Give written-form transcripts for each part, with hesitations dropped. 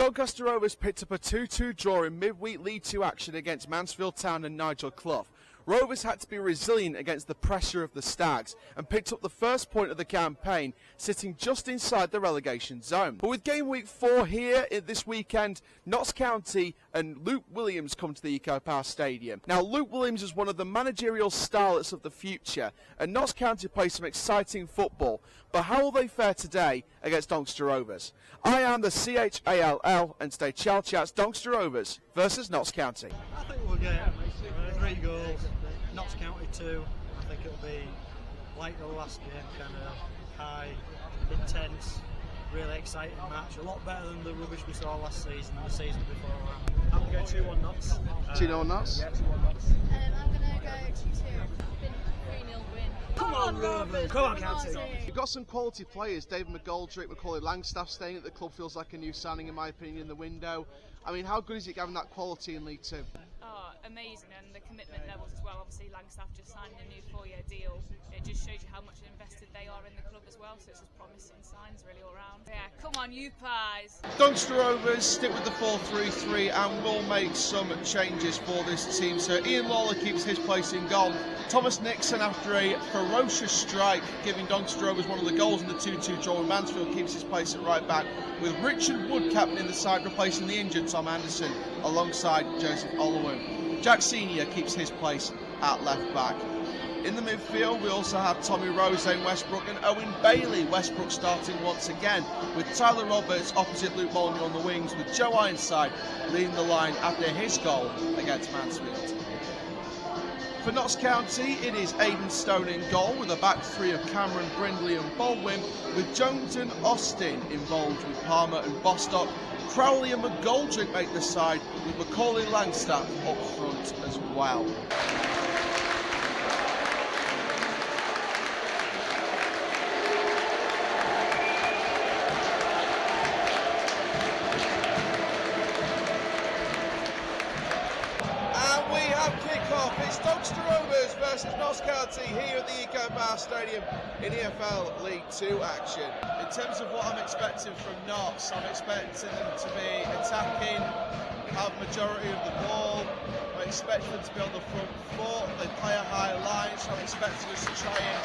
Doncaster Rovers picked up a 2-2 draw in midweek League Two action against Mansfield Town and Nigel Clough. Rovers had to be resilient against the pressure of the Stags and picked up the first point of the campaign, sitting just inside the relegation zone. But with game week 4 here this weekend, Notts County and Luke Williams come to the EcoPower Stadium. Now, Luke Williams is one of the managerial starlets of the future, and Notts County play some exciting football. But how will they fare today against Doncaster Rovers? I am the CHALL, and today Chall Chats Doncaster Rovers versus Notts County. I think we'll get 3 goals, Notts County 2. I think it'll be like the last game, kind of high, intense, really exciting match. A lot better than the rubbish we saw last season and the season before that. I'm going to go 2-1 Notts. 2-0 Notts? Yeah, 2-1 Notts. I'm going to go 2-2. 3-0 win. Come on, Rovers! Come on, County! You've got some quality players. David McGoldrick, Macaulay Langstaff staying at the club feels like a new signing, in my opinion, in the window. I mean, how good is it having that quality in League Two? Oh, amazing, and the commitment levels as well. Obviously, Langstaff just signed a new 4-year deal. It just shows you how much invested they are in the club as well, so it's just promising signs really all round. Yeah, come on, you pies! Doncaster Rovers stick with the 4-3-3 and will make some changes for this team. So Ian Lawler keeps his place in goal. Thomas Nixon, after a ferocious strike, giving Doncaster Rovers one of the goals in the 2-2 draw with Mansfield, keeps his place at right back, with Richard Wood captaining the side, replacing the injured Tom Anderson alongside Joseph Olowu. Jack Senior keeps his place at left back. In the midfield, we also have Tommy Rose in Westbrook and Owen Bailey. Westbrook starting once again, with Tyler Roberts opposite Luke Molyneux on the wings, with Joe Ironside leading the line after his goal against Mansfield. For Notts County, it is Aidan Stone in goal, with a back three of Cameron, Brindley and Baldwin, with Jones and Austin involved with Palmer and Bostock. Crowley and McGoldrick make the side, with Macaulay Langstaff up front as well. It's Doncaster Rovers versus Notts County here at the EcoPower Stadium in EFL League Two action. In terms of what I'm expecting from Notts, I'm expecting them to be attacking, have majority of the ball. I'm expecting them to be on the front foot. They play a high line, so I'm expecting us to try and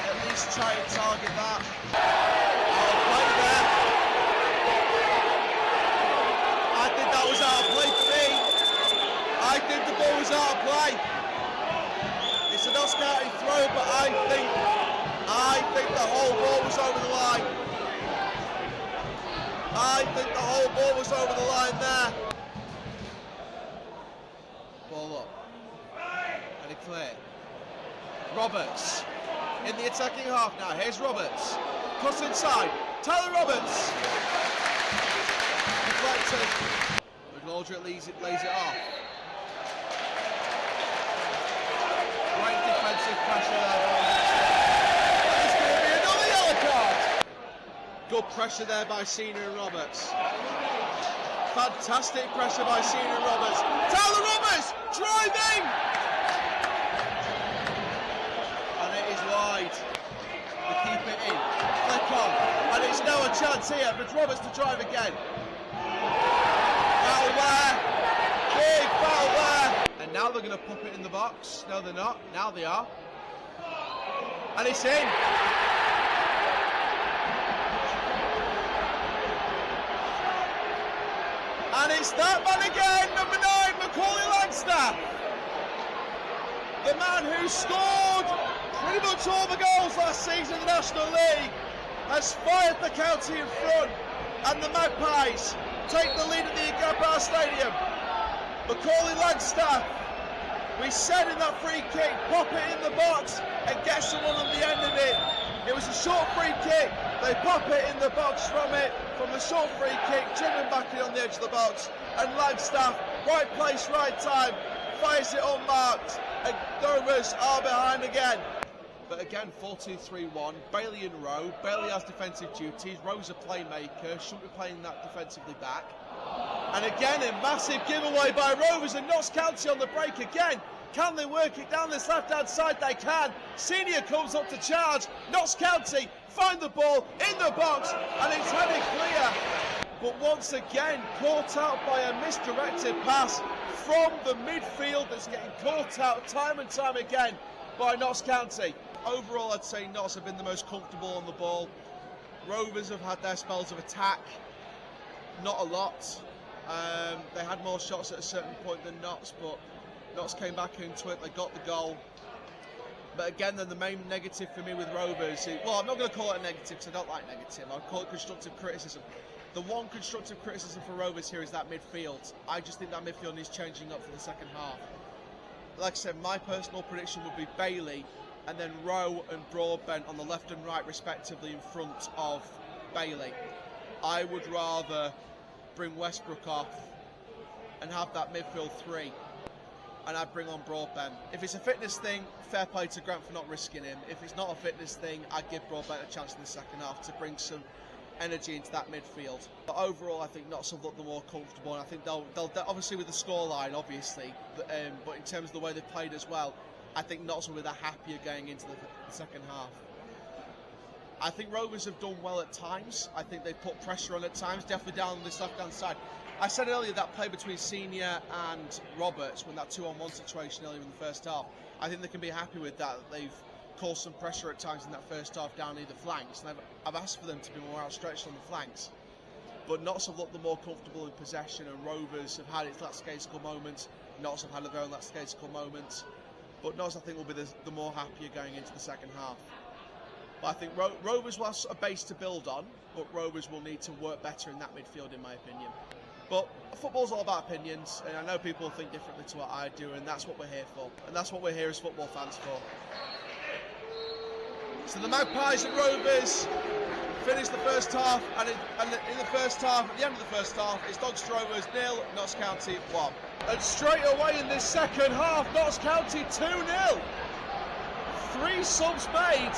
at least target that. I'll play there. I think that was out of play for me. I think the ball was out of play. It's a Notts County throw, but I think the whole ball was over the line. I think the whole ball was over the line there. Ball up. And it clear. Roberts in the attacking half now. Here's Roberts. Cross inside. Tyler Roberts. Deflected. McGoldrick lays it off. Great defensive pressure there. It's going to be another yellow card. Good pressure there by Senior and Roberts. Fantastic pressure by Senior and Roberts. Tyler Roberts driving! And it is wide. They keep it in. Flick on. And it's now a chance here for Roberts to drive again. Foul there. Big foul there. And now they're going to pop it in the box. No, they're not. Now they are. And it's in. And it's that man again, number 9, Macaulay Langstaff. The man who scored pretty much all the goals last season in the National League has fired the county in front. And the Magpies take the lead at the EcoPower Stadium. Macaulay Langstaff, we said in that free kick, pop it in the box and get someone on the end of it. It was a short free kick. They pop it in the box from the short free kick, driven back in on the edge of the box, and Langstaff, right place, right time, fires it unmarked, and Rovers are behind again. But again, 4-2-3-1, Bailey and Rowe. Bailey has defensive duties, Rowe's a playmaker, shouldn't be playing that defensively back. And again, a massive giveaway by Rovers, and Notts County on the break again. Can they work it down this left-hand side? They can. Senior comes up to charge. Notts County find the ball in the box, and it's headed clear. but once again caught out by a misdirected pass from the midfield that's getting caught out time and time again by Notts County. Overall, I'd say Notts have been the most comfortable on the ball. Rovers have had their spells of attack, not a lot. They had more shots at a certain point than Notts, but Notts came back into it, they got the goal. But again, then the main negative for me with Rovers, well, I'm not going to call it a negative because I don't like negative, I'll call it constructive criticism. The one constructive criticism for Rovers here is that midfield. I just think that midfield is changing up for the second half. Like I said, my personal prediction would be Bailey and then Rowe and Broadbent on the left and right respectively in front of Bailey. I would rather bring Westbrook off and have that midfield three, and I'd bring on Broadbent. If it's a fitness thing, fair play to Grant for not risking him. If it's not a fitness thing, I'd give Broadbent a chance in the second half to bring some energy into that midfield. But overall, I think Notts have looked the more comfortable, and I think they'll obviously with the scoreline, obviously, but in terms of the way they've played as well, I think Notts will be the happier going into the second half. I think Rovers have done well at times. I think they've put pressure on at times, definitely down on this left-hand side. I said earlier that play between Senior and Roberts, when that 2-on-1 situation earlier in the first half, I think they can be happy with that. They've caused some pressure at times in that first half down either flanks, and I've asked for them to be more outstretched on the flanks. But Notts have looked the more comfortable in possession, and Rovers have had its lackadaisical moments. Notts have had their own lackadaisical moments. But Notts, I think, will be the more happier going into the second half. But I think Rovers will have a base to build on, but Rovers will need to work better in that midfield, in my opinion. But football's all about opinions, and I know people think differently to what I do, and that's what we're here for. And that's what we're here as football fans for. So the Magpies and Rovers finished the first half, and in the first half, at the end of the first half, it's Doncaster Rovers 0, Notts County 1. And straight away in this second half, Notts County 2-0. 3 subs made.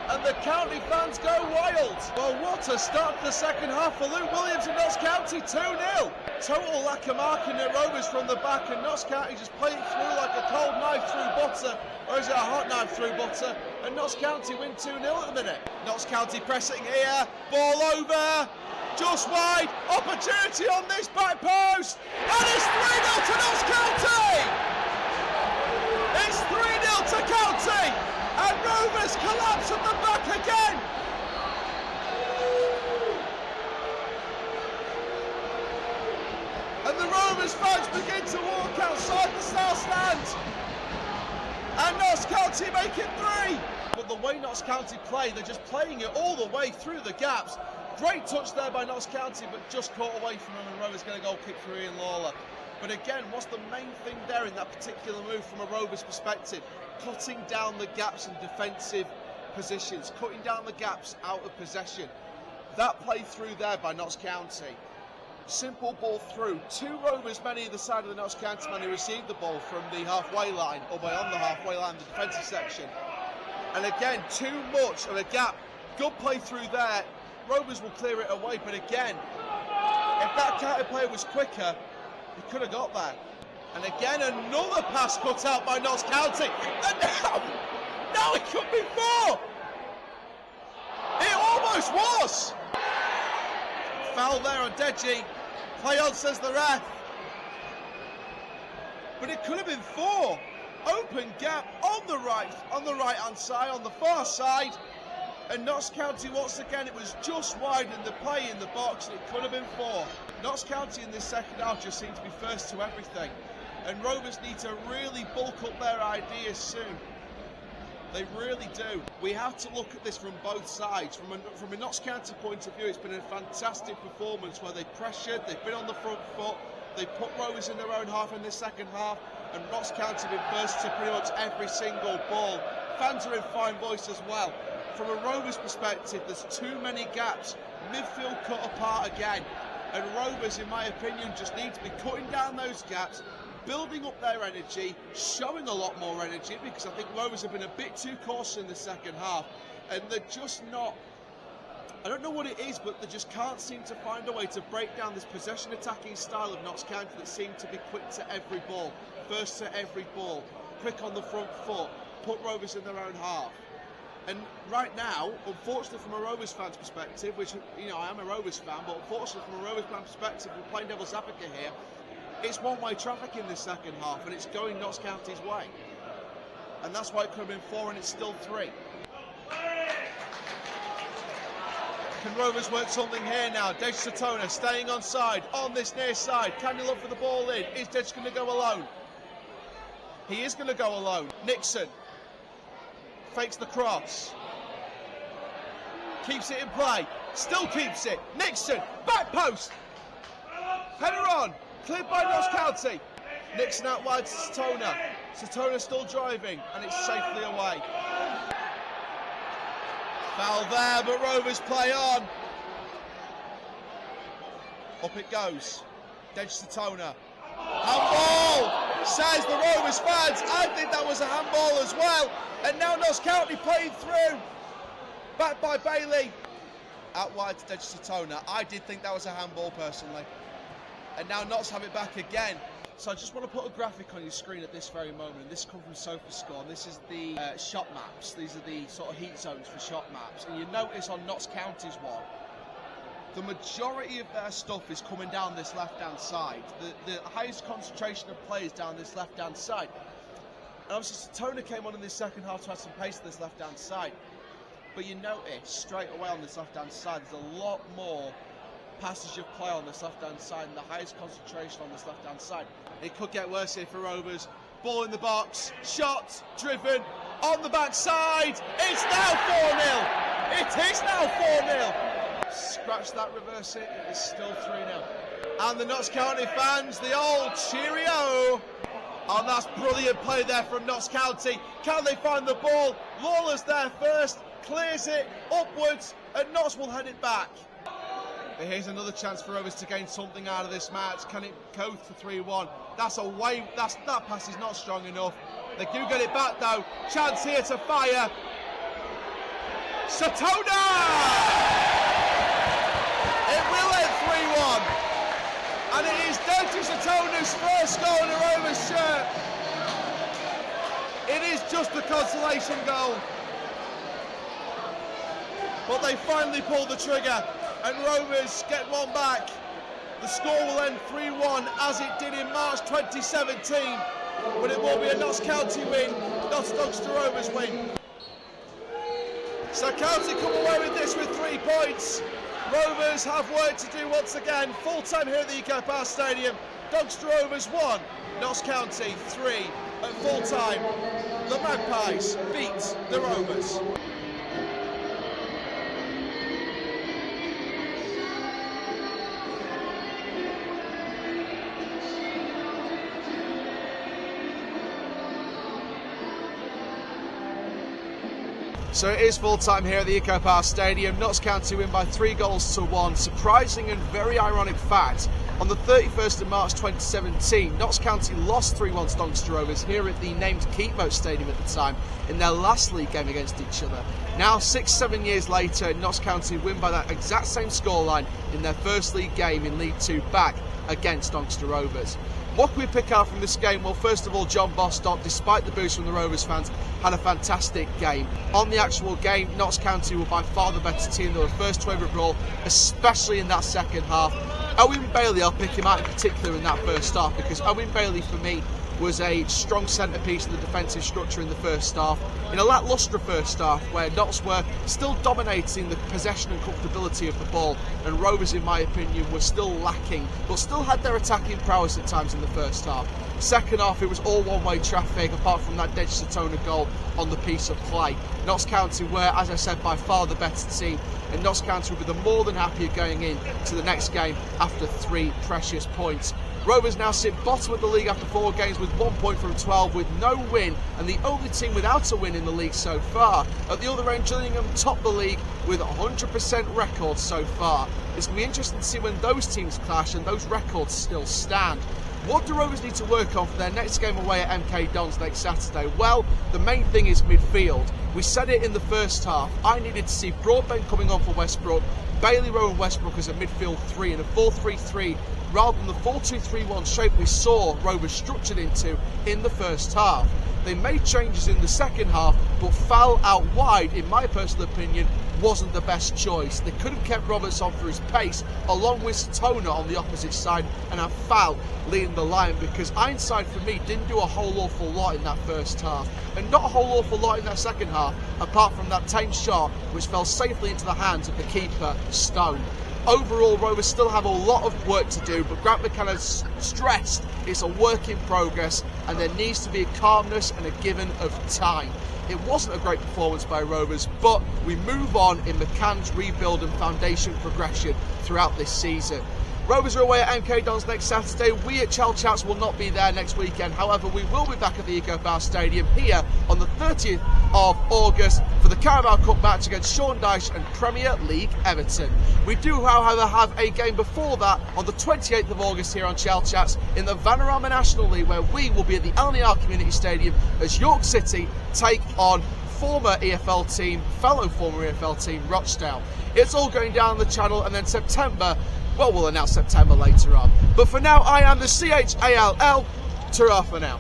And the County fans go wild. Well, what a start to the second half for Luke Williams and Notts County 2-0. Total lack of marking the Rovers from the back, and Notts County just play it through like a cold knife through butter, or is it a hot knife through butter? And Notts County win 2-0 at the minute. Notts County pressing here, ball over, just wide, opportunity on this back post, and it's 3-0 to Notts County! It's 3-0 to County! And Rovers collapse at the back again. And the Rovers fans begin to walk outside the South Stand. And Notts County make it 3. But the way Notts County play, they're just playing it all the way through the gaps. Great touch there by Notts County, but just caught away from him, and Rovers going to goal kick for Ian Lawler. But again, what's the main thing there in that particular move from a Rovers perspective? Cutting down the gaps in defensive positions, cutting down the gaps out of possession. That play through there by Notts County. Simple ball through. 2 Rovers men either side of the Notts County man who received the ball from the halfway line, or beyond the halfway line, the defensive section. And again, too much of a gap. Good play through there. Rovers will clear it away, but again, if that counter player was quicker, he could have got there. And again, another pass cut out by Notts County. And now it could be 4. It almost was. Foul there on Deji. Play on, says the ref. But it could have been 4. Open gap on the right hand side, on the far side. And Notts County, once again, it was just wide in the play in the box, and it could have been 4. Notts County in this second half just seem to be first to everything. And Rovers need to really bulk up their ideas soon. They really do. We have to look at this from both sides. From a Notts County point of view, it's been a fantastic performance where they pressured, they've been on the front foot, they put Rovers in their own half in this second half, and Notts County have been first to pretty much every single ball. Fans are in fine voice as well. From a Rovers perspective, there's too many gaps. Midfield cut apart again. And Rovers, in my opinion, just need to be cutting down those gaps, building up their energy, showing a lot more energy, because I think Rovers have been a bit too cautious in the second half. And they're just not, I don't know what it is, but they just can't seem to find a way to break down this possession attacking style of Notts County that seem to be quick to every ball, first to every ball, quick on the front foot, put Rovers in their own half. And right now, unfortunately from a Rovers fan's perspective, which, you know, I am a Rovers fan, but unfortunately from a Rovers fan perspective, we're playing devil's advocate here, it's one-way traffic in this second half, and it's going Notts County's way. And that's why it could have been 4 and it's still 3. Can Rovers work something here now? Dej Satona staying on side, on this near side. Can he look for the ball in? Is Dej going to go alone? He is going to go alone. Nixon fakes the cross. Keeps it in play. Still keeps it. Nixon, back post. Header on. Cleared by Notts County. Nixon out wide to Satona. Satona still driving, and it's safely away. Foul there, but Rovers play on. Up it goes. Dej Satona. Handball, says the Rovers fans. I think that was a handball as well. And now Notts County playing through. Back by Bailey. Out wide to Dej Satona. I did think that was a handball personally. And now Notts have it back again. So I just want to put a graphic on your screen at this very moment. This comes from SofaScore, and this is the shot maps. These are the sort of heat zones for shot maps. And you notice on Notts County's one, the majority of their stuff is coming down this left-hand side. The highest concentration of players down this left-hand side. And obviously Satona came on in this second half to add some pace to this left-hand side. But you notice straight away on this left-hand side, there's a lot more passage of play on this left-hand side and the highest concentration on this left-hand side. It could get worse here for Rovers. Ball in the box, shot, driven, on the backside. It's now 4-0. It is now 4-0. Scratch that, reverse it, it is still 3-0. And the Notts County fans, the old cheerio. And that's brilliant play there from Notts County. Can they find the ball? Lawler's there first, clears it upwards, and Notts will head it back. But here's another chance for Rovers to gain something out of this match. Can it go to 3-1? That's away. That pass is not strong enough. They do get it back though. Chance here to fire. Satona! It will end 3-1. And it is Dej Satona's first goal in a Rovers shirt. It is just a consolation goal. But they finally pulled the trigger. And Rovers get one back. The score will end 3-1 as it did in March 2017, but it will be a Notts County win, not a Doncaster Rovers win. So County come away with this with 3 points. Rovers have work to do once again. Full time here at the EFL Stadium. Doncaster Rovers 1, Notts County 3 at full time. The Magpies beat the Rovers. So it is full time here at the EFL Stadium. Notts County win by 3-1. Surprising and very ironic fact, on the 31st of March 2017, Notts County lost 3-1 to Doncaster Rovers here at the named Keepmoat Stadium at the time in their last league game against each other. Now 6-7 years later, Notts County win by that exact same scoreline in their first league game in League Two back against Doncaster Rovers. What can we pick out from this game? Well, first of all, John Bostock, despite the boost from the Rovers fans, had a fantastic game. On the actual game, Notts County were by far the better team. They were first to every brawl, especially in that second half. Owen Bailey, I'll pick him out in particular in that first half, because Owen Bailey, for me, was a strong centrepiece of the defensive structure in the first half. In a lacklustre first half, where Notts were still dominating the possession and comfortability of the ball, and Rovers, in my opinion, were still lacking, but still had their attacking prowess at times in the first half. Second half, it was all one-way traffic, apart from that Dej Satona goal on the piece of play. Notts County were, as I said, by far the better team, and Notts County will be more than happier going in to the next game after 3 precious points. Rovers now sit bottom of the league after 4 games with 1 point from 12 with no win, and the only team without a win in the league so far. At the other end, Gillingham top the league with a 100% record so far. It's going to be interesting to see when those teams clash and those records still stand. What do Rovers need to work on for their next game away at MK Dons next Saturday? Well, the main thing is midfield. We said it in the first half. I needed to see Broadbent coming on for Westbrook, Bailey, Rowe and Westbrook as a midfield 3 in a 4-3-3 rather than the 4-2-3-1 shape we saw Rovers structured into in the first half. They made changes in the second half, but foul out wide, in my personal opinion, wasn't the best choice. They could have kept Roberts on for his pace, along with Satona on the opposite side, and a foul leading the line, because Ironside, for me, didn't do a whole awful lot in that first half, and not a whole awful lot in that second half, apart from that tame shot, which fell safely into the hands of the keeper, Stone. Overall, Rovers still have a lot of work to do, but Grant McCann has stressed it's a work in progress, and there needs to be a calmness and a given of time. It wasn't a great performance by Rovers, but we move on in McCann's rebuild and foundation progression throughout this season. Rovers are away at MK Dons next Saturday. We at Chall Chats will not be there next weekend. However, we will be back at the EcoPower Stadium here on the 30th of August for the Carabao Cup match against Sean Dyche and Premier League Everton. We do, however, have a game before that on the 28th of August here on Chall Chats in the Vanarama National League, where we will be at the LNR Community Stadium as York City take on former EFL team, fellow former EFL team, Rochdale. It's all going down the channel, and then September, well, we'll announce September later on. But for now, I am the CHALL. Ta-ra for now.